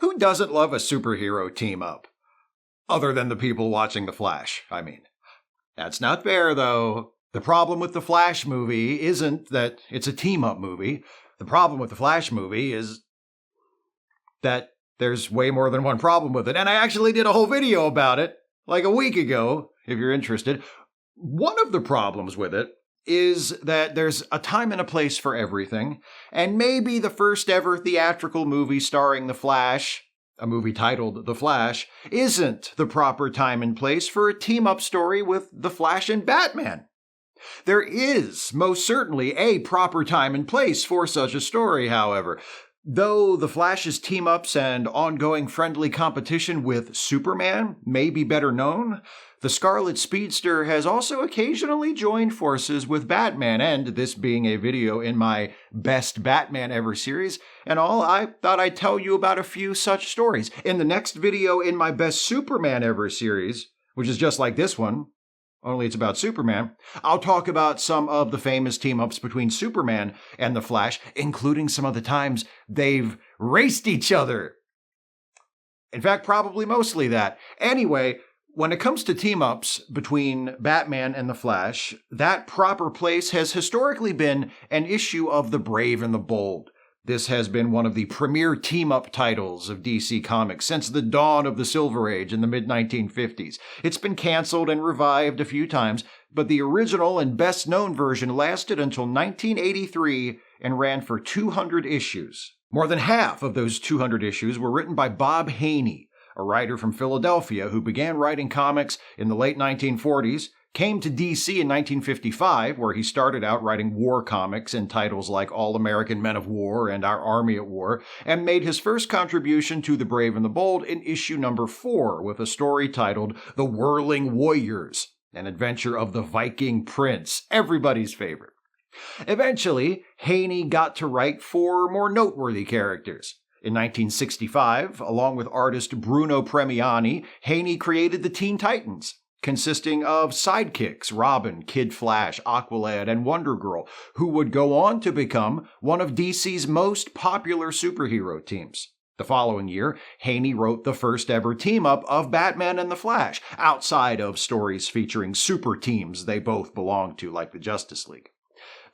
Who doesn't love a superhero team-up? Other than the people watching The Flash, I mean. That's not fair, though. The problem with the Flash movie isn't that it's a team-up movie. The problem with the Flash movie is that there's way more than one problem with it. And I actually did a whole video about it, like a week ago, if you're interested. One of the problems with it is that there's a time and a place for everything, and maybe the first ever theatrical movie starring The Flash, a movie titled The Flash, isn't the proper time and place for a team-up story with The Flash and Batman. There is most certainly a proper time and place for such a story, however. Though The Flash's team-ups and ongoing friendly competition with Superman may be better known, the Scarlet Speedster has also occasionally joined forces with Batman, and this being a video in my Best Batman Ever series and all, I thought I'd tell you about a few such stories. In the next video in my Best Superman Ever series, which is just like this one, only it's about Superman, I'll talk about some of the famous team-ups between Superman and the Flash, including some of the times they've raced each other. In fact, probably mostly that. Anyway, when it comes to team-ups between Batman and the Flash, that proper place has historically been an issue of The Brave and the Bold. This has been one of the premier team-up titles of DC Comics since the dawn of the Silver Age in the mid-1950s. It's been canceled and revived a few times, but the original and best-known version lasted until 1983 and ran for 200 issues. More than half of those 200 issues were written by Bob Haney, a writer from Philadelphia who began writing comics in the late 1940s, came to DC in 1955, where he started out writing war comics in titles like All-American Men of War and Our Army at War, and made his first contribution to The Brave and the Bold in issue number 4 with a story titled The Whirling Warriors, an adventure of the Viking Prince, everybody's favorite. Eventually, Haney got to write 4 more noteworthy characters. In 1965, along with artist Bruno Premiani, Haney created the Teen Titans, consisting of sidekicks Robin, Kid Flash, Aqualad, and Wonder Girl, who would go on to become one of DC's most popular superhero teams. The following year, Haney wrote the first ever team-up of Batman and the Flash, outside of stories featuring super teams they both belonged to, like the Justice League.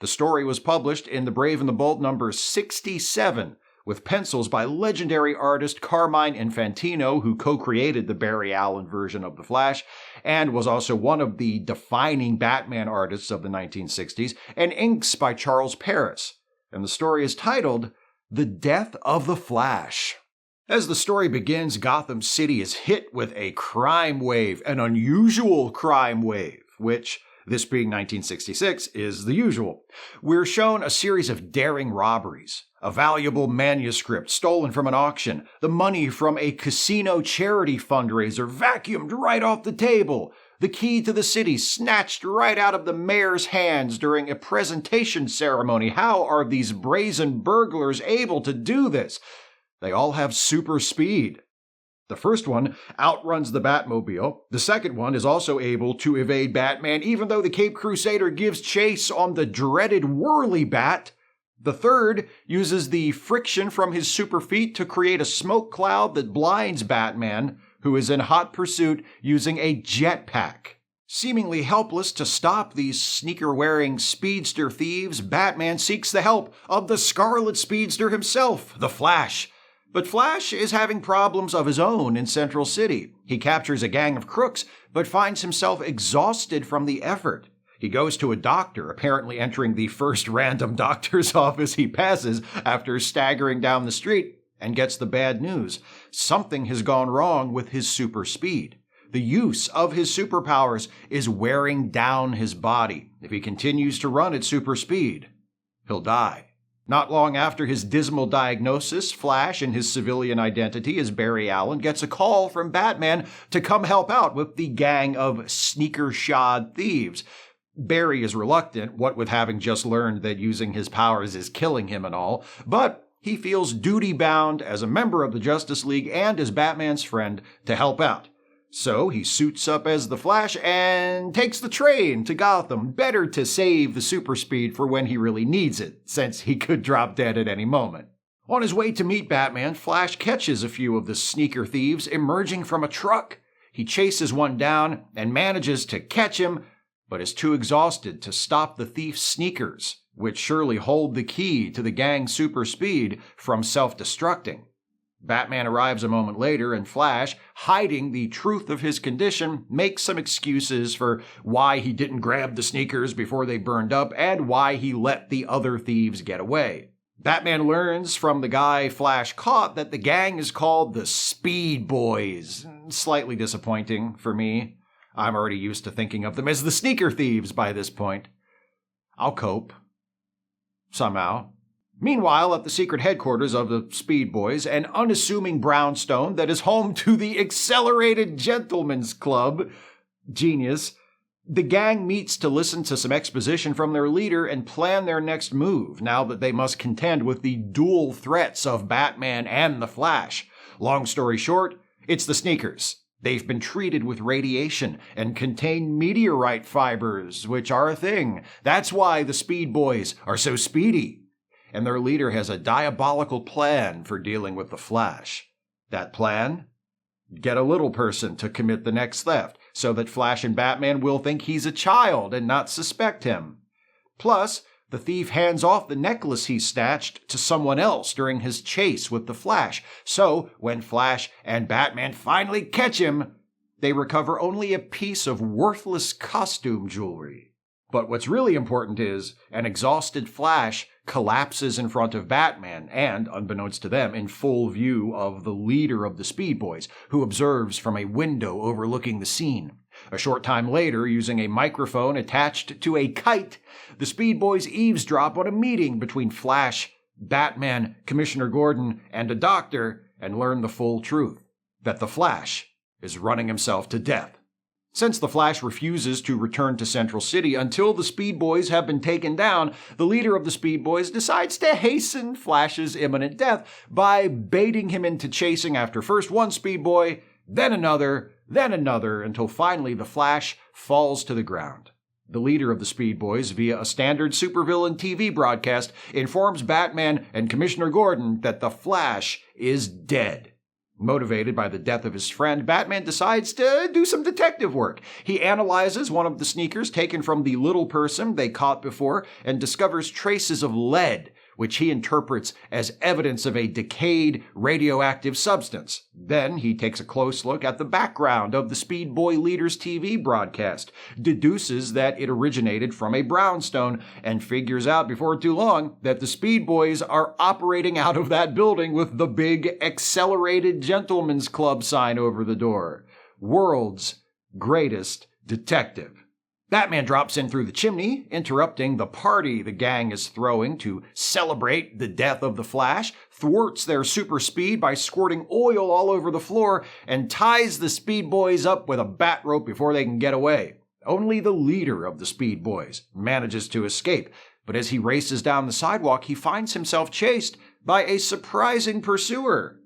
The story was published in The Brave and the Bold number 67, with pencils by legendary artist Carmine Infantino, who co-created the Barry Allen version of The Flash, and was also one of the defining Batman artists of the 1960s, and inks by Charles Paris. And the story is titled The Death of the Flash. As the story begins, Gotham City is hit with a crime wave, an unusual crime wave, which, this being 1966, is the usual. We're shown a series of daring robberies, a valuable manuscript stolen from an auction, the money from a casino charity fundraiser vacuumed right off the table, the key to the city snatched right out of the mayor's hands during a presentation ceremony. How are these brazen burglars able to do this? They all have super speed. The first one outruns the Batmobile. The second one is also able to evade Batman, even though the Cape Crusader gives chase on the dreaded Whirly Bat. The third uses the friction from his super feet to create a smoke cloud that blinds Batman, who is in hot pursuit using a jetpack. Seemingly helpless to stop these sneaker-wearing speedster thieves, Batman seeks the help of the Scarlet Speedster himself, the Flash. But Flash is having problems of his own in Central City. He captures a gang of crooks, but finds himself exhausted from the effort. He goes to a doctor, apparently entering the first random doctor's office he passes after staggering down the street, and gets the bad news. Something has gone wrong with his super speed. The use of his superpowers is wearing down his body. If he continues to run at super speed, he'll die. Not long after his dismal diagnosis, Flash, in his civilian identity as Barry Allen, gets a call from Batman to come help out with the gang of sneaker-shod thieves. Barry is reluctant, what with having just learned that using his powers is killing him and all, but he feels duty-bound as a member of the Justice League and as Batman's friend to help out. So he suits up as the Flash and takes the train to Gotham, better to save the super speed for when he really needs it, since he could drop dead at any moment. On his way to meet Batman, Flash catches a few of the sneaker thieves emerging from a truck. He chases one down and manages to catch him, but is too exhausted to stop the thief's sneakers, which surely hold the key to the gang's super speed, from self-destructing. Batman arrives a moment later, and Flash, hiding the truth of his condition, makes some excuses for why he didn't grab the sneakers before they burned up and why he let the other thieves get away. Batman learns from the guy Flash caught that the gang is called the Speed Boys. Slightly disappointing for me. I'm already used to thinking of them as the sneaker thieves by this point. I'll cope. Somehow. Meanwhile, at the secret headquarters of the Speed Boys, an unassuming brownstone that is home to the Accelerated Gentlemen's Club, genius, the gang meets to listen to some exposition from their leader and plan their next move, now that they must contend with the dual threats of Batman and the Flash. Long story short, it's the sneakers. They've been treated with radiation and contain meteorite fibers, which are a thing. That's why the Speed Boys are so speedy. And their leader has a diabolical plan for dealing with the Flash. That plan? Get a little person to commit the next theft, so that Flash and Batman will think he's a child and not suspect him. Plus, the thief hands off the necklace he snatched to someone else during his chase with the Flash, so when Flash and Batman finally catch him, they recover only a piece of worthless costume jewelry. But what's really important is, an exhausted Flash collapses in front of Batman and, unbeknownst to them, in full view of the leader of the Speed Boys, who observes from a window overlooking the scene. A short time later, using a microphone attached to a kite, the Speed Boys eavesdrop on a meeting between Flash, Batman, Commissioner Gordon, and a doctor, and learn the full truth, that the Flash is running himself to death. Since the Flash refuses to return to Central City until the Speed Boys have been taken down, the leader of the Speed Boys decides to hasten Flash's imminent death by baiting him into chasing after first one Speed Boy, then another, until finally the Flash falls to the ground. The leader of the Speed Boys, via a standard supervillain TV broadcast, informs Batman and Commissioner Gordon that the Flash is dead. Motivated by the death of his friend, Batman decides to do some detective work. He analyzes one of the sneakers taken from the little person they caught before and discovers traces of lead, which he interprets as evidence of a decayed radioactive substance. Then he takes a close look at the background of the Speed Boy leader's TV broadcast, deduces that it originated from a brownstone, and figures out before too long that the Speed Boys are operating out of that building with the big Accelerated Gentlemen's Club sign over the door. World's greatest detective. Batman drops in through the chimney, interrupting the party the gang is throwing to celebrate the death of the Flash, thwarts their super speed by squirting oil all over the floor, and ties the Speed Boys up with a bat rope before they can get away. Only the leader of the Speed Boys manages to escape, but as he races down the sidewalk, he finds himself chased by a surprising pursuer,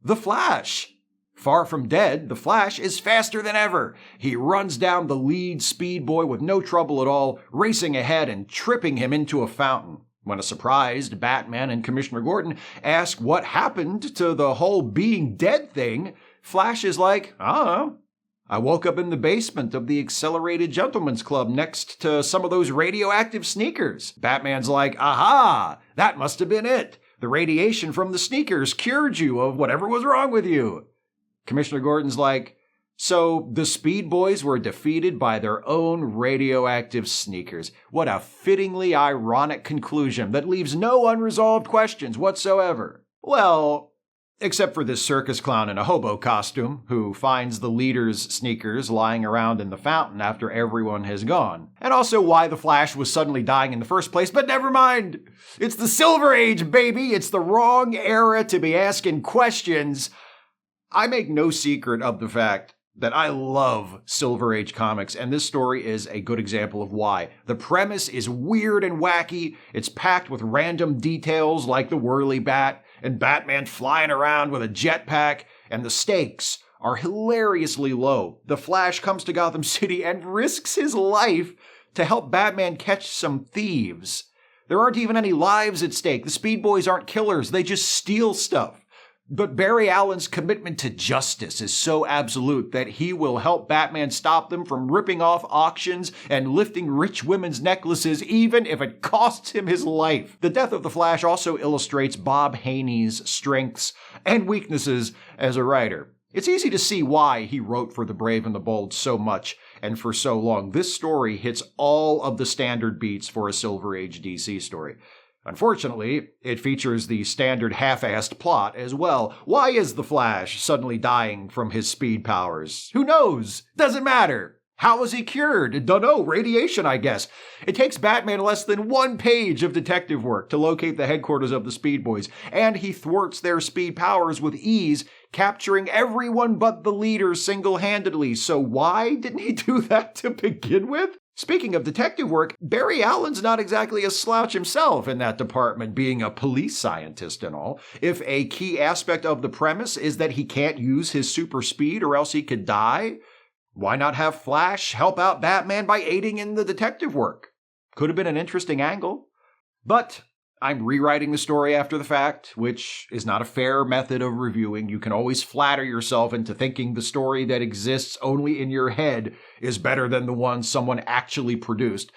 the Flash. Far from dead, the Flash is faster than ever. He runs down the lead Speed Boy with no trouble at all, racing ahead and tripping him into a fountain. When a surprised Batman and Commissioner Gordon ask what happened to the whole being dead thing, Flash is like, I don't know. I woke up in the basement of the Accelerated Gentlemen's Club next to some of those radioactive sneakers. Batman's like, aha, that must have been it. The radiation from the sneakers cured you of whatever was wrong with you. Commissioner Gordon's like, so the Speed Boys were defeated by their own radioactive sneakers. What a fittingly ironic conclusion that leaves no unresolved questions whatsoever. Well, except for this circus clown in a hobo costume who finds the leader's sneakers lying around in the fountain after everyone has gone. And also why the Flash was suddenly dying in the first place, but never mind. It's the Silver Age, baby. It's the wrong era to be asking questions. I make no secret of the fact that I love Silver Age comics, and this story is a good example of why. The premise is weird and wacky. It's packed with random details like the whirly bat and Batman flying around with a jetpack, and the stakes are hilariously low. The Flash comes to Gotham City and risks his life to help Batman catch some thieves. There aren't even any lives at stake. The Speed Boys aren't killers. They just steal stuff. But Barry Allen's commitment to justice is so absolute that he will help Batman stop them from ripping off auctions and lifting rich women's necklaces, even if it costs him his life. The death of the Flash also illustrates Bob Haney's strengths and weaknesses as a writer. It's easy to see why he wrote for The Brave and the Bold so much and for so long. This story hits all of the standard beats for a Silver Age DC story. Unfortunately, it features the standard half-assed plot as well. Why is the Flash suddenly dying from his speed powers? Who knows? Doesn't matter. How was he cured? Dunno, radiation, I guess. It takes Batman less than 1 page of detective work to locate the headquarters of the Speed Boys, and he thwarts their speed powers with ease, capturing everyone but the leader single-handedly. So why didn't he do that to begin with? Speaking of detective work, Barry Allen's not exactly a slouch himself in that department, being a police scientist and all. If a key aspect of the premise is that he can't use his super speed or else he could die, why not have Flash help out Batman by aiding in the detective work? Could have been an interesting angle. But I'm rewriting the story after the fact, which is not a fair method of reviewing. You can always flatter yourself into thinking the story that exists only in your head is better than the one someone actually produced.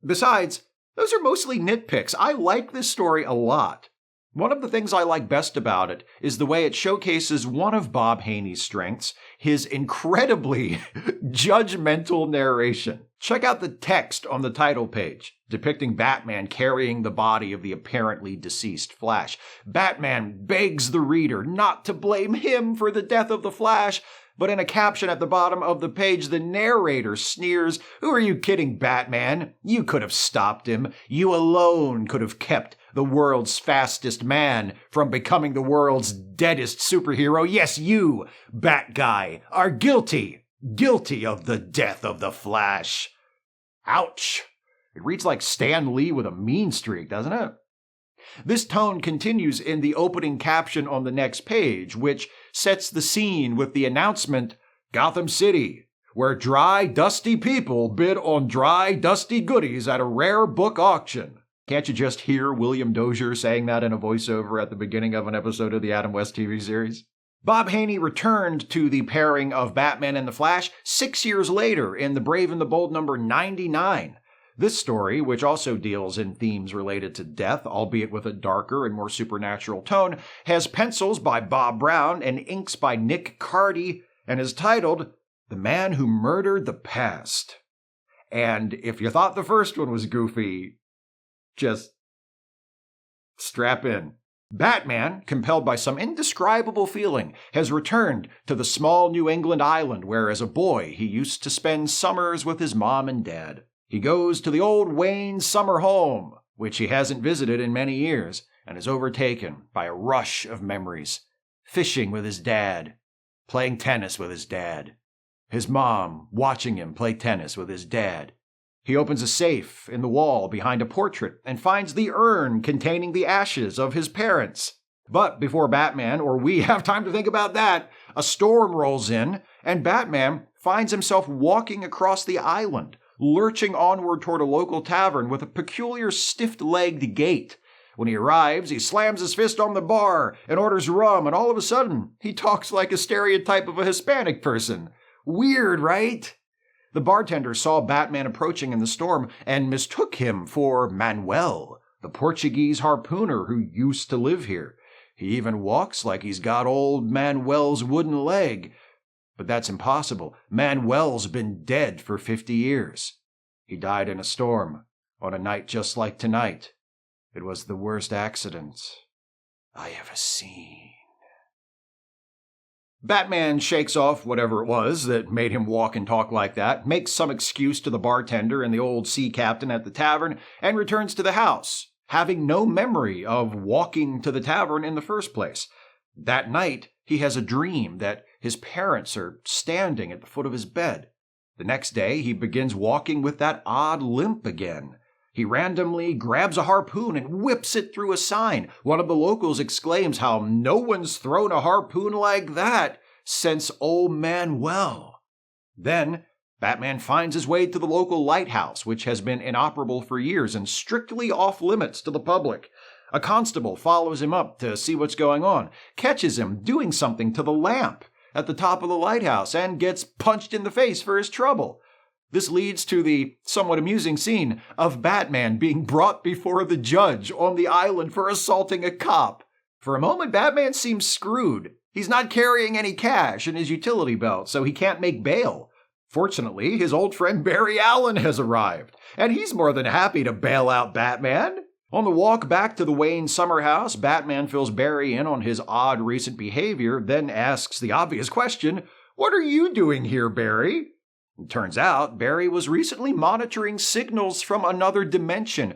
Besides, those are mostly nitpicks. I like this story a lot. One of the things I like best about it is the way it showcases one of Bob Haney's strengths, his incredibly judgmental narration. Check out the text on the title page, depicting Batman carrying the body of the apparently deceased Flash. Batman begs the reader not to blame him for the death of the Flash, but in a caption at the bottom of the page, the narrator sneers, "Who are you kidding, Batman? You could have stopped him. You alone could have kept the world's fastest man from becoming the world's deadest superhero. Yes, you, Bat Guy, are guilty of the death of the Flash." Ouch. It reads like Stan Lee with a mean streak, doesn't it? This tone continues in the opening caption on the next page, which sets the scene with the announcement, "Gotham City, where dry, dusty people bid on dry, dusty goodies at a rare book auction." Can't you just hear William Dozier saying that in a voiceover at the beginning of an episode of the Adam West TV series? Bob Haney returned to the pairing of Batman and the Flash 6 years later in The Brave and the Bold number 99. This story, which also deals in themes related to death, albeit with a darker and more supernatural tone, has pencils by Bob Brown and inks by Nick Cardy, and is titled The Man Who Murdered the Past. And if you thought the first one was goofy, just strap in. Batman, compelled by some indescribable feeling, has returned to the small New England island where as a boy he used to spend summers with his mom and dad. He goes to the old Wayne summer home, which he hasn't visited in many years, and is overtaken by a rush of memories. Fishing with his dad, playing tennis with his dad, his mom watching him play tennis with his dad. He opens a safe in the wall behind a portrait and finds the urn containing the ashes of his parents. But before Batman or we have time to think about that, a storm rolls in, and Batman finds himself walking across the island, lurching onward toward a local tavern with a peculiar stiff-legged gait. When he arrives, he slams his fist on the bar and orders rum, and all of a sudden, he talks like a stereotype of a Hispanic person. Weird, right? The bartender saw Batman approaching in the storm and mistook him for Manuel, the Portuguese harpooner who used to live here. He even walks like he's got old Manuel's wooden leg. But that's impossible. Manuel's been dead for 50 years. He died in a storm, on a night just like tonight. It was the worst accident I ever seen. Batman shakes off whatever it was that made him walk and talk like that, makes some excuse to the bartender and the old sea captain at the tavern, and returns to the house, having no memory of walking to the tavern in the first place. That night, he has a dream that his parents are standing at the foot of his bed. The next day, he begins walking with that odd limp again. He randomly grabs a harpoon and whips it through a sign. One of the locals exclaims how no one's thrown a harpoon like that since old Manuel. Then, Batman finds his way to the local lighthouse, which has been inoperable for years and strictly off-limits to the public. A constable follows him up to see what's going on, catches him doing something to the lamp at the top of the lighthouse, and gets punched in the face for his trouble. This leads to the somewhat amusing scene of Batman being brought before the judge on the island for assaulting a cop. For a moment, Batman seems screwed. He's not carrying any cash in his utility belt, so he can't make bail. Fortunately, his old friend Barry Allen has arrived, and he's more than happy to bail out Batman. On the walk back to the Wayne summer house, Batman fills Barry in on his odd recent behavior, then asks the obvious question, "What are you doing here, Barry?" It turns out Barry was recently monitoring signals from another dimension,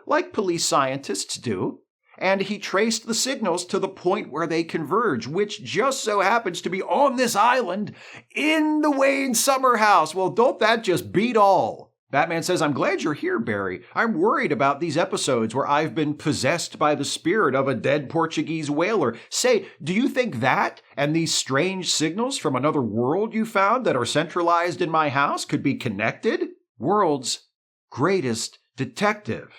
like police scientists do. And he traced the signals to the point where they converge, which just so happens to be on this island in the Wayne summer house. Well, don't that just beat all? Batman says, "I'm glad you're here, Barry. I'm worried about these episodes where I've been possessed by the spirit of a dead Portuguese whaler. Say, do you think that and these strange signals from another world you found that are centralized in my house could be connected?" World's greatest detective.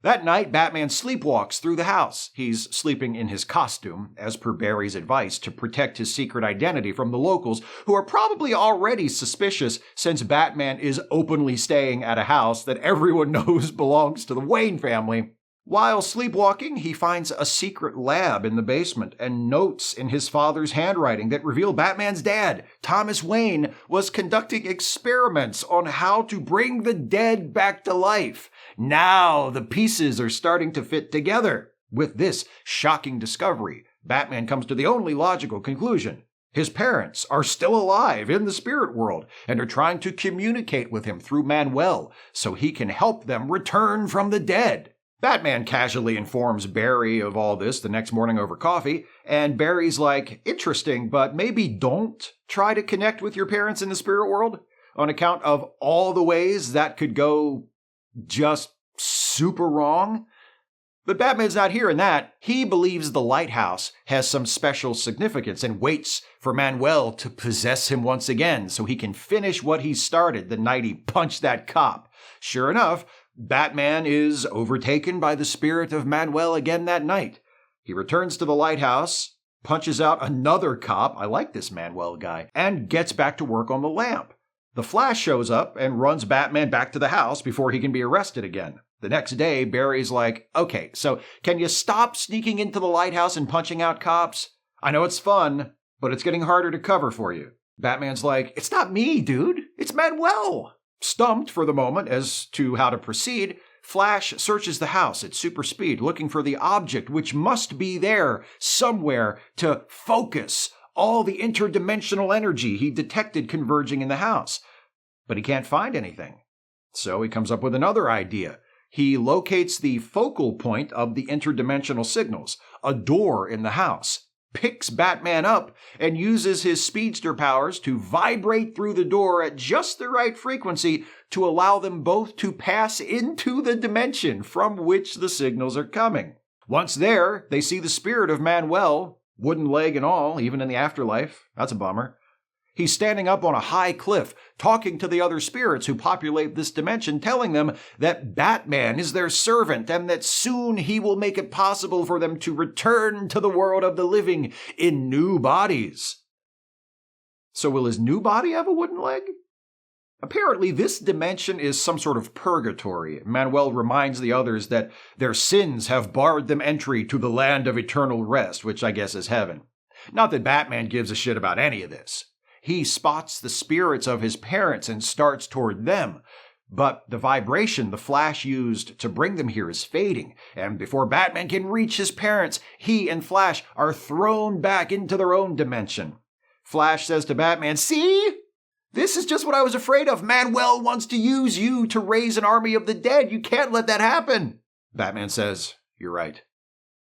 That night, Batman sleepwalks through the house. He's sleeping in his costume, as per Barry's advice, to protect his secret identity from the locals, who are probably already suspicious since Batman is openly staying at a house that everyone knows belongs to the Wayne family. While sleepwalking, he finds a secret lab in the basement and notes in his father's handwriting that reveal Batman's dad, Thomas Wayne, was conducting experiments on how to bring the dead back to life. Now the pieces are starting to fit together. With this shocking discovery, Batman comes to the only logical conclusion. His parents are still alive in the spirit world and are trying to communicate with him through Manuel so he can help them return from the dead. Batman casually informs Barry of all this the next morning over coffee, and Barry's like, "Interesting, but maybe don't try to connect with your parents in the spirit world on account of all the ways that could go just super wrong." But Batman's not hearing that. He believes the lighthouse has some special significance and waits for Manuel to possess him once again so he can finish what he started the night he punched that cop. Sure enough, Batman is overtaken by the spirit of Manuel again that night. He returns to the lighthouse, punches out another cop, I like this Manuel guy, and gets back to work on the lamp. The Flash shows up and runs Batman back to the house before he can be arrested again. The next day, Barry's like, "Okay, so can you stop sneaking into the lighthouse and punching out cops? I know it's fun, but it's getting harder to cover for you." Batman's like, "It's not me, dude. It's Manuel." Stumped for the moment as to how to proceed, Flash searches the house at super speed, looking for the object which must be there somewhere to focus all the interdimensional energy he detected converging in the house. But he can't find anything. So he comes up with another idea. He locates the focal point of the interdimensional signals, a door in the house, picks Batman up, and uses his speedster powers to vibrate through the door at just the right frequency to allow them both to pass into the dimension from which the signals are coming. Once there, they see the spirit of Manuel, wooden leg and all, even in the afterlife. That's a bummer. He's standing up on a high cliff, talking to the other spirits who populate this dimension, telling them that Batman is their servant and that soon he will make it possible for them to return to the world of the living in new bodies. So will his new body have a wooden leg? Apparently, this dimension is some sort of purgatory. Manuel reminds the others that their sins have barred them entry to the land of eternal rest, which I guess is heaven. Not that Batman gives a shit about any of this. He spots the spirits of his parents and starts toward them. But the vibration the Flash used to bring them here is fading, and before Batman can reach his parents, he and Flash are thrown back into their own dimension. Flash says to Batman, "See? This is just what I was afraid of. Manuel wants to use you to raise an army of the dead. You can't let that happen." Batman says, "You're right.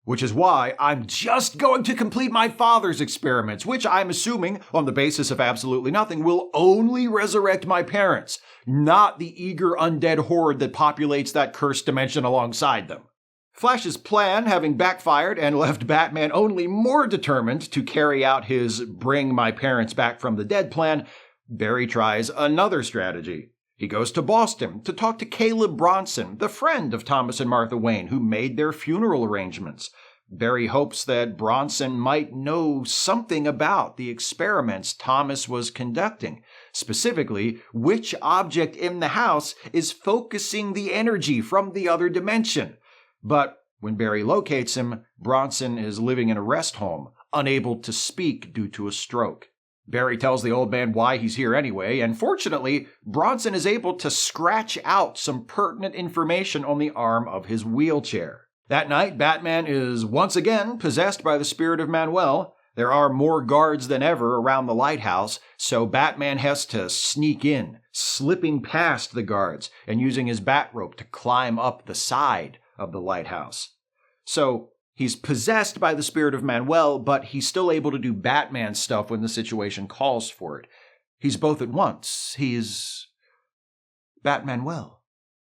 Which is why I'm just going to complete my father's experiments, which I'm assuming, on the basis of absolutely nothing, will only resurrect my parents, not the eager undead horde that populates that cursed dimension alongside them." Flash's plan having backfired and left Batman only more determined to carry out his bring my parents back from the dead plan, Barry tries another strategy. He goes to Boston to talk to Caleb Bronson, the friend of Thomas and Martha Wayne, who made their funeral arrangements. Barry hopes that Bronson might know something about the experiments Thomas was conducting, specifically which object in the house is focusing the energy from the other dimension. But when Barry locates him, Bronson is living in a rest home, unable to speak due to a stroke. Barry tells the old man why he's here anyway, and fortunately, Bronson is able to scratch out some pertinent information on the arm of his wheelchair. That night, Batman is once again possessed by the spirit of Manuel. There are more guards than ever around the lighthouse, so Batman has to sneak in, slipping past the guards and using his bat rope to climb up the side of the lighthouse. So he's possessed by the spirit of Manuel, but he's still able to do Batman stuff when the situation calls for it. He's both at once. He's Batmanuel.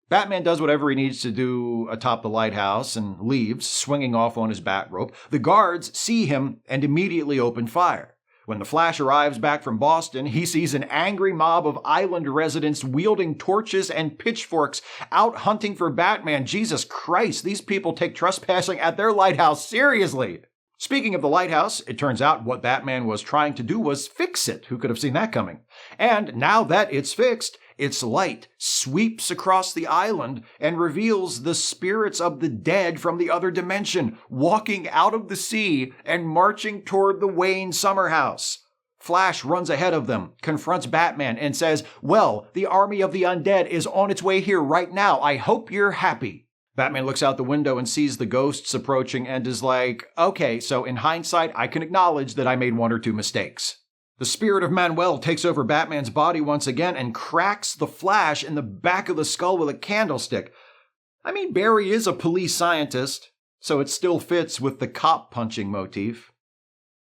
Batman does whatever he needs to do atop the lighthouse and leaves, swinging off on his bat rope. The guards see him and immediately open fire. When the Flash arrives back from Boston, he sees an angry mob of island residents wielding torches and pitchforks out hunting for Batman. Jesus Christ, these people take trespassing at their lighthouse seriously. Speaking of the lighthouse, it turns out what Batman was trying to do was fix it. Who could have seen that coming? And now that it's fixed, its light sweeps across the island and reveals the spirits of the dead from the other dimension, walking out of the sea and marching toward the Wayne summer house. Flash runs ahead of them, confronts Batman, and says, "Well, the army of the undead is on its way here right now. I hope you're happy." Batman looks out the window and sees the ghosts approaching and is like, "Okay, so in hindsight, I can acknowledge that I made one or two mistakes." The spirit of Manuel takes over Batman's body once again and cracks the Flash in the back of the skull with a candlestick. I mean, Barry is a police scientist, so it still fits with the cop punching motif.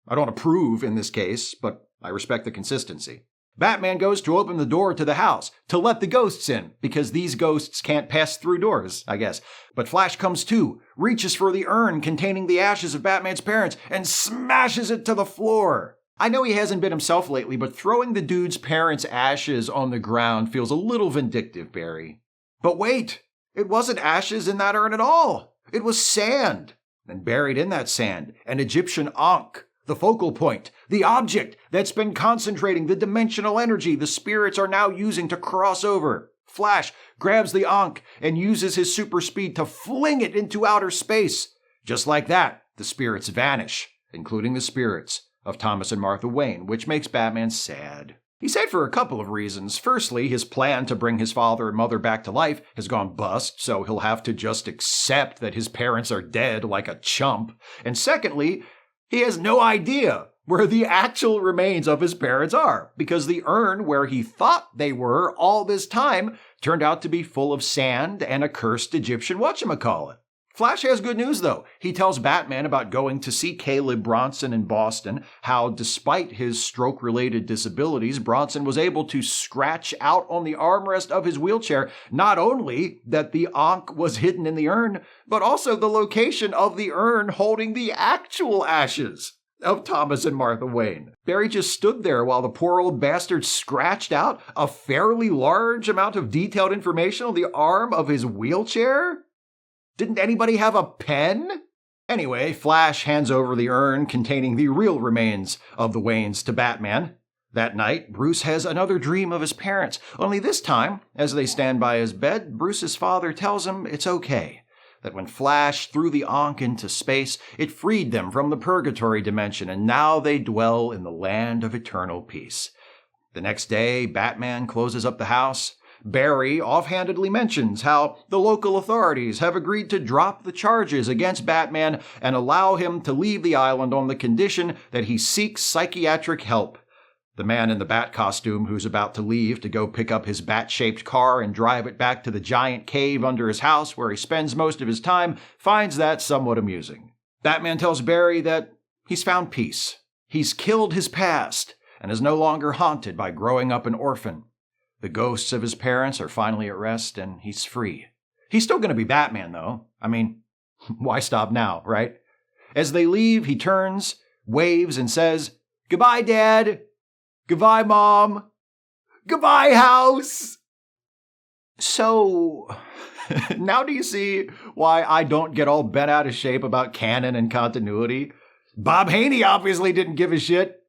I don't approve in this case, but I respect the consistency. Batman goes to open the door to the house to let the ghosts in, because these ghosts can't pass through doors, I guess. But Flash comes too, reaches for the urn containing the ashes of Batman's parents, and smashes it to the floor. I know he hasn't been himself lately, but throwing the dude's parents' ashes on the ground feels a little vindictive, Barry. But wait, it wasn't ashes in that urn at all. It was sand. And buried in that sand, an Egyptian ankh, the focal point, the object that's been concentrating the dimensional energy the spirits are now using to cross over. Flash grabs the ankh and uses his super speed to fling it into outer space. Just like that, the spirits vanish, including the spirits of Thomas and Martha Wayne, which makes Batman sad. He's sad for a couple of reasons. Firstly, his plan to bring his father and mother back to life has gone bust, so he'll have to just accept that his parents are dead like a chump. And secondly, he has no idea where the actual remains of his parents are, because the urn where he thought they were all this time turned out to be full of sand and a cursed Egyptian whatchamacallit. Flash has good news, though. He tells Batman about going to see Caleb Bronson in Boston, how despite his stroke-related disabilities, Bronson was able to scratch out on the armrest of his wheelchair not only that the ankh was hidden in the urn, but also the location of the urn holding the actual ashes of Thomas and Martha Wayne. Barry just stood there while the poor old bastard scratched out a fairly large amount of detailed information on the arm of his wheelchair? Didn't anybody have a pen? Anyway, Flash hands over the urn containing the real remains of the Waynes to Batman. That night, Bruce has another dream of his parents, only this time, as they stand by his bed, Bruce's father tells him it's okay, that when Flash threw the ankh into space, it freed them from the purgatory dimension, and now they dwell in the land of eternal peace. The next day, Batman closes up the house. Barry offhandedly mentions how the local authorities have agreed to drop the charges against Batman and allow him to leave the island on the condition that he seeks psychiatric help. The man in the bat costume who's about to leave to go pick up his bat-shaped car and drive it back to the giant cave under his house where he spends most of his time finds that somewhat amusing. Batman tells Barry that he's found peace. He's killed his past and is no longer haunted by growing up an orphan. The ghosts of his parents are finally at rest, and he's free. He's still going to be Batman, though. I mean, why stop now, right? As they leave, he turns, waves, and says, "Goodbye, Dad. Goodbye, Mom." Goodbye, house! So, now do you see why I don't get all bent out of shape about canon and continuity? Bob Haney obviously didn't give a shit.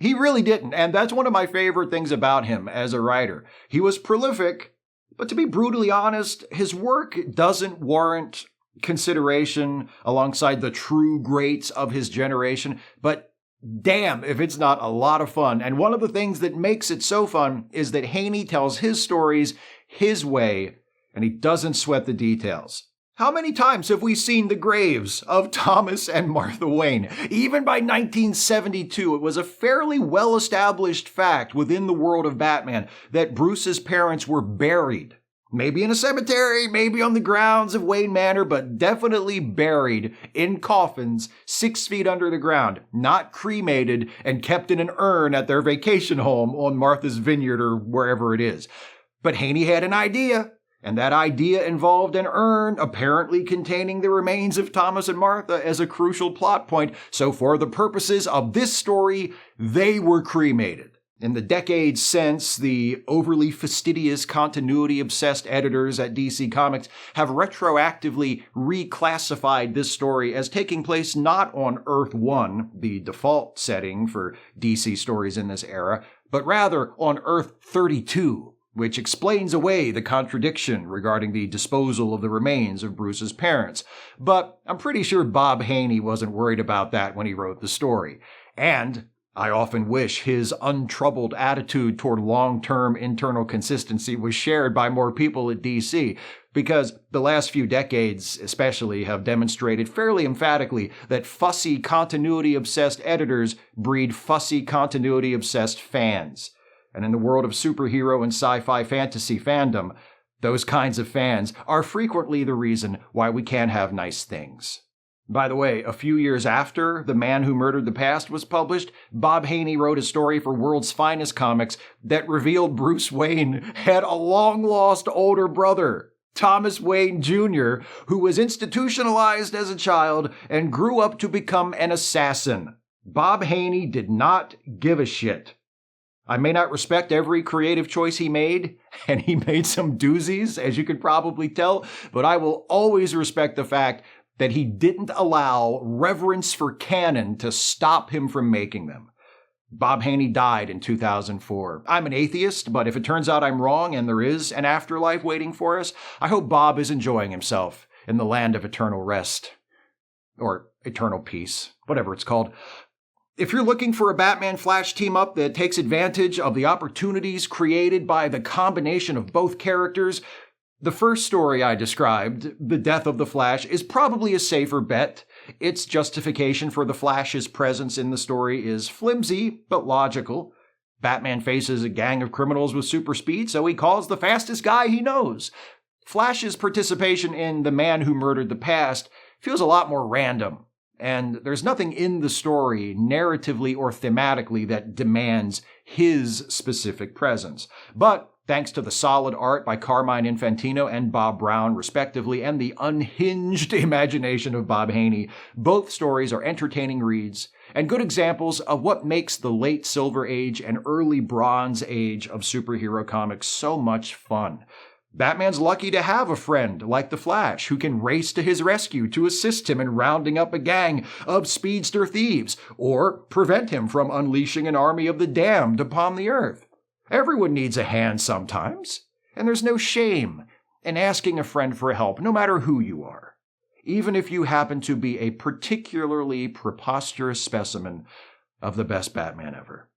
He really didn't, and that's one of my favorite things about him as a writer. He was prolific, but to be brutally honest, his work doesn't warrant consideration alongside the true greats of his generation, but damn if it's not a lot of fun. And one of the things that makes it so fun is that Haney tells his stories his way, and he doesn't sweat the details. How many times have we seen the graves of Thomas and Martha Wayne? Even by 1972, it was a fairly well-established fact within the world of Batman that Bruce's parents were buried. Maybe in a cemetery, maybe on the grounds of Wayne Manor, but definitely buried in coffins 6 feet under the ground, not cremated and kept in an urn at their vacation home on Martha's Vineyard or wherever it is. But Haney had an idea. And that idea involved an urn apparently containing the remains of Thomas and Martha as a crucial plot point. So for the purposes of this story, they were cremated. In the decades since, the overly fastidious, continuity-obsessed editors at DC Comics have retroactively reclassified this story as taking place not on Earth 1, the default setting for DC stories in this era, but rather on Earth 32. Which explains away the contradiction regarding the disposal of the remains of Bruce's parents. But I'm pretty sure Bob Haney wasn't worried about that when he wrote the story. And I often wish his untroubled attitude toward long-term internal consistency was shared by more people at DC, because the last few decades especially have demonstrated fairly emphatically that fussy continuity-obsessed editors breed fussy continuity-obsessed fans. And in the world of superhero and sci-fi fantasy fandom, those kinds of fans are frequently the reason why we can't have nice things. By the way, a few years after The Man Who Murdered the Past was published, Bob Haney wrote a story for World's Finest Comics that revealed Bruce Wayne had a long-lost older brother, Thomas Wayne Jr., who was institutionalized as a child and grew up to become an assassin. Bob Haney did not give a shit. I may not respect every creative choice he made, and he made some doozies, as you could probably tell, but I will always respect the fact that he didn't allow reverence for canon to stop him from making them. Bob Haney died in 2004. I'm an atheist, but if it turns out I'm wrong and there is an afterlife waiting for us, I hope Bob is enjoying himself in the land of eternal rest. Or eternal peace, whatever it's called. If you're looking for a Batman-Flash team-up that takes advantage of the opportunities created by the combination of both characters, the first story I described, The Death of the Flash, is probably a safer bet. Its justification for the Flash's presence in the story is flimsy, but logical. Batman faces a gang of criminals with super speed, so he calls the fastest guy he knows. Flash's participation in The Man Who Murdered the Past feels a lot more random. And there's nothing in the story, narratively or thematically, that demands his specific presence. But thanks to the solid art by Carmine Infantino and Bob Brown, respectively, and the unhinged imagination of Bob Haney, both stories are entertaining reads and good examples of what makes the late Silver Age and early Bronze Age of superhero comics so much fun. Batman's lucky to have a friend like the Flash who can race to his rescue to assist him in rounding up a gang of speedster thieves or prevent him from unleashing an army of the damned upon the earth. Everyone needs a hand sometimes, and there's no shame in asking a friend for help, no matter who you are, even if you happen to be a particularly preposterous specimen of the best Batman ever.